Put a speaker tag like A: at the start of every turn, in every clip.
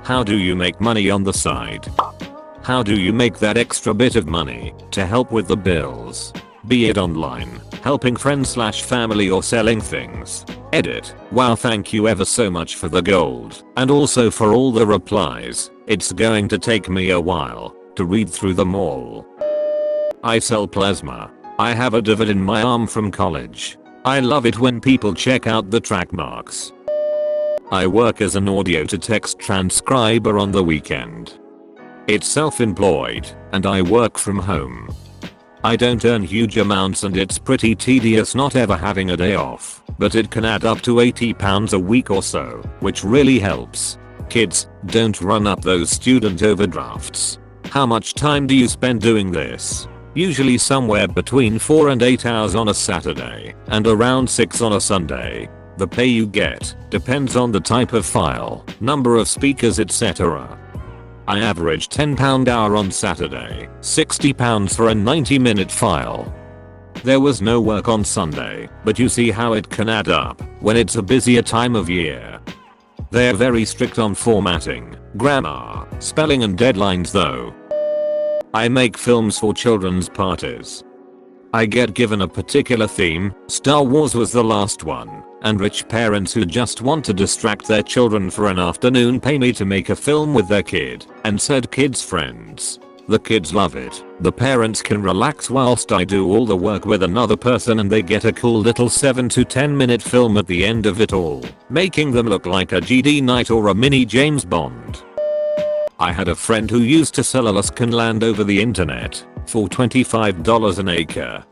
A: How do you make money on the side? How do you make that extra bit of money to help with the bills? Be it online, helping friends/family, or selling things. Edit. Wow, thank you ever so much for the gold and also for all the replies. It's going to take me a while to read through them all. I sell plasma. I have a divot in my arm from college. I love it when people check out the track marks. I work as an audio to text transcriber on the weekend. It's self-employed and I work from home. I don't earn huge amounts and it's pretty tedious not ever having a day off, but it can add up to £80 a week or so, which really helps. Kids, don't run up those student overdrafts. How much time do you spend doing this? Usually somewhere between 4 and 8 hours on a Saturday and around 6 on a Sunday. The pay you get depends on the type of file, number of speakers, etc. I average £10 hour on Saturday, £60 for a 90-minute file. There was no work on Sunday, but you see how it can add up when it's a busier time of year. They're very strict on formatting, grammar, spelling and deadlines though. I make films for children's parties. I get given a particular theme, Star Wars was the last one, and rich parents who just want to distract their children for an afternoon pay me to make a film with their kid and said kid's friends. The kids love it. The parents can relax whilst I do all the work with another person and they get a cool little 7 to 10 minute film at the end of it all, making them look like a GD night or a mini James Bond. I had a friend who used to sell Alaskan land over the internet for $25 an acre.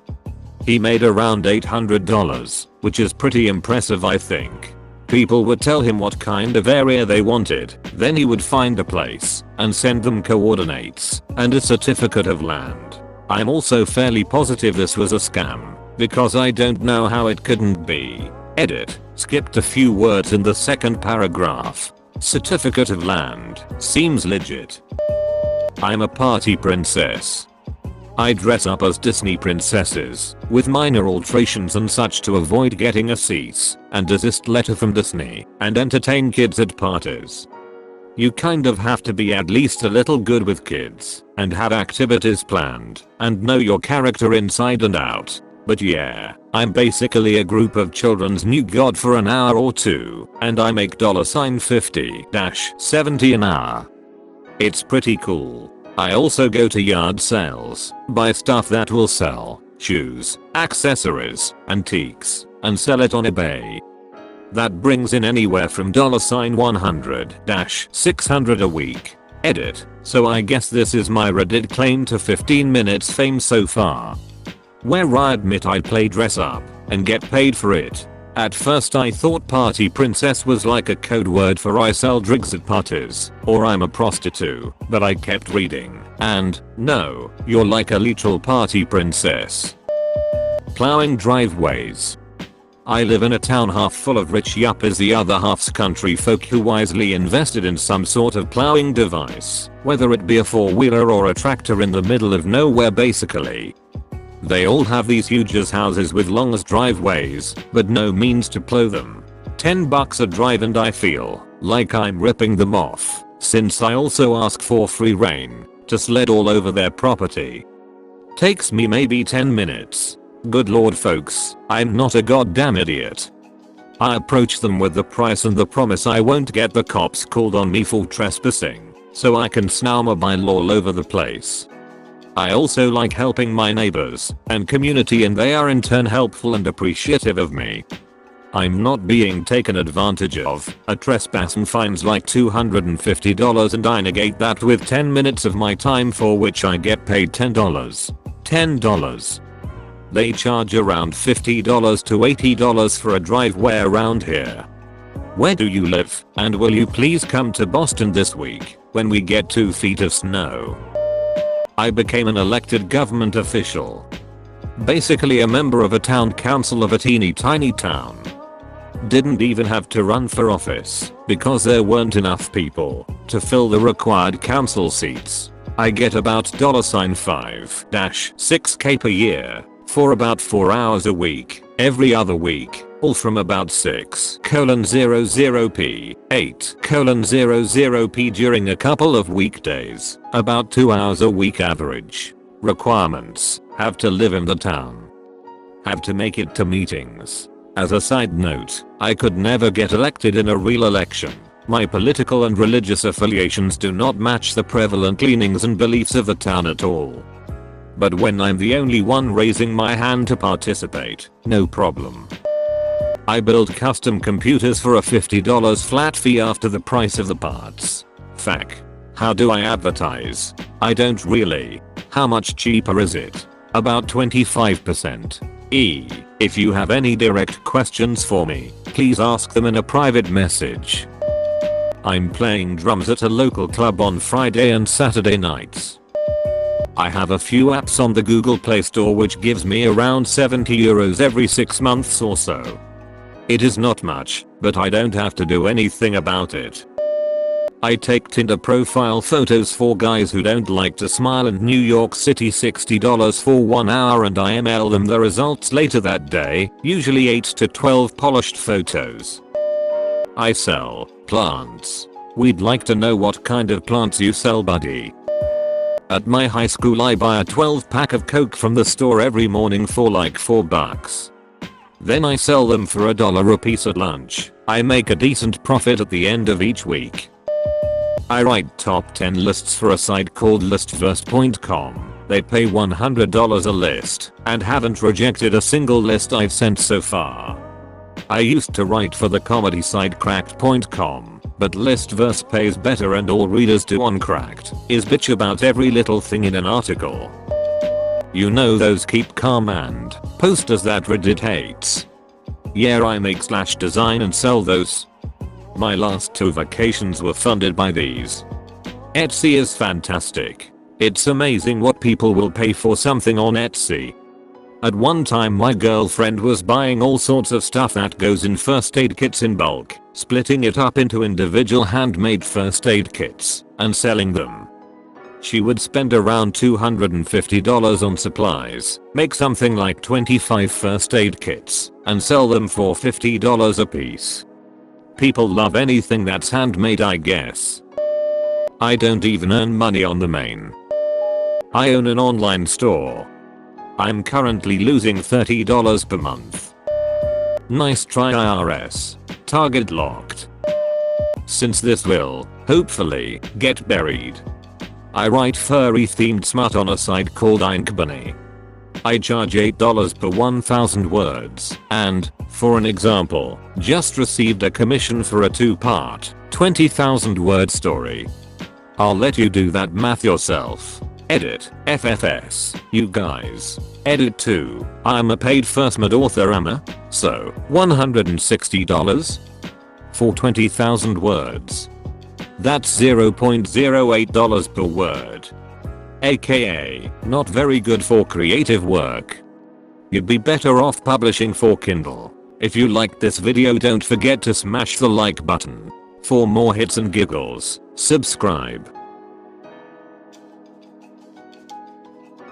A: He made around $800, which is pretty impressive I think. People would tell him what kind of area they wanted, then he would find a place and send them coordinates and a certificate of land. I'm also fairly positive this was a scam, because I don't know how it couldn't be. Edit. Skipped a few words in the second paragraph. Certificate of land seems legit. I'm a party princess. I dress up as Disney princesses with minor alterations and such to avoid getting a cease and desist letter from Disney and entertain kids at parties. You kind of have to be at least a little good with kids and have activities planned and know your character inside and out. But yeah, I'm basically a group of children's new god for an hour or two and I make $50-70 an hour. It's pretty cool. I also go to yard sales, buy stuff that will sell, shoes, accessories, antiques, and sell it on eBay. That brings in anywhere from $100-600 a week. Edit. So I guess this is my Reddit claim to 15 minutes fame so far. Where I admit I play dress up and get paid for it. At first I thought party princess was like a code word for I sell drugs at parties or I'm a prostitute, but I kept reading and no, you're like a literal party princess. Plowing driveways. I live in a town half full of rich yuppies, the other half's country folk who wisely invested in some sort of plowing device, whether it be a 4-wheeler or a tractor in the middle of nowhere basically. They all have these huge houses with long driveways, but no means to plow them. $10 a drive and I feel like I'm ripping them off, since I also ask for free reign to sled all over their property. Takes me maybe 10 minutes. Good lord folks, I'm not a goddamn idiot. I approach them with the price and the promise I won't get the cops called on me for trespassing, so I can snowmobile all over the place. I also like helping my neighbors and community and they are in turn helpful and appreciative of me. I'm not being taken advantage of. A trespass and fines like $250 and I negate that with 10 minutes of my time for which I get paid $10. $10. They charge around $50 to $80 for a driveway around here. Where do you live? And will you please come to Boston this week when we get 2 feet of snow? I became an elected government official. Basically a member of a town council of a teeny tiny town. Didn't even have to run for office because there weren't enough people to fill the required council seats. I get about $5-6K per year for about 4 hours a week, every other week. all from about 6:00p, 8:00p during a couple of weekdays, about 2 hours a week average. Requirements: have to live in the town. Have to make it to meetings. As a side note, I could never get elected in a real election. My political and religious affiliations do not match the prevalent leanings and beliefs of the town at all. But when I'm the only one raising my hand to participate, no problem. I build custom computers for a $50 flat fee after the price of the parts. Fac. How do I advertise? I don't really. How much cheaper is it? About 25%. If you have any direct questions for me, please ask them in a private message. I'm playing drums at a local club on Friday and Saturday nights. I have a few apps on the Google Play Store which gives me around €70 every 6 months or so. It is not much, but I don't have to do anything about it. I take Tinder profile photos for guys who don't like to smile in New York City, $60 for 1 hour, and I email them the results later that day, usually 8 to 12 polished photos. I sell plants. We'd like to know what kind of plants you sell, buddy. At my high school I buy a 12 pack of Coke from the store every morning for like $4. Then I sell them for $1 a piece at lunch. I make a decent profit at the end of each week. I write top 10 lists for a site called listverse.com. They pay $100 a list and haven't rejected a single list I've sent so far. I used to write for the comedy site cracked.com, but Listverse pays better and all readers do on Cracked is bitch about every little thing in an article. You know those keep calm and posters that Reddit hates? Yeah, I make /design and sell those. My last 2 vacations were funded by these. Etsy is fantastic. It's amazing what people will pay for something on Etsy. At one time my girlfriend was buying all sorts of stuff that goes in first aid kits in bulk, splitting it up into individual handmade first aid kits, and selling them. She would spend around $250 on supplies, make something like 25 first aid kits, and sell them for $50 a piece. People love anything that's handmade, I guess. I don't even earn money on the main. I own an online store. I'm currently losing $30 per month. Nice try IRS. Target locked. Since this will, hopefully, get buried. I write furry themed smut on a site called Inkbunny. I charge $8 per 1,000 words and, for an example, just received a commission for a 2-part, 20,000 word story. I'll let you do that math yourself. Edit, FFS, you guys. Edit 2, I'm a paid first mid author so $160 for 20,000 words. That's $0.08 per word. AKA, not very good for creative work. You'd be better off publishing for Kindle. If you liked this video, don't forget to smash the like button. For more hits and giggles, subscribe.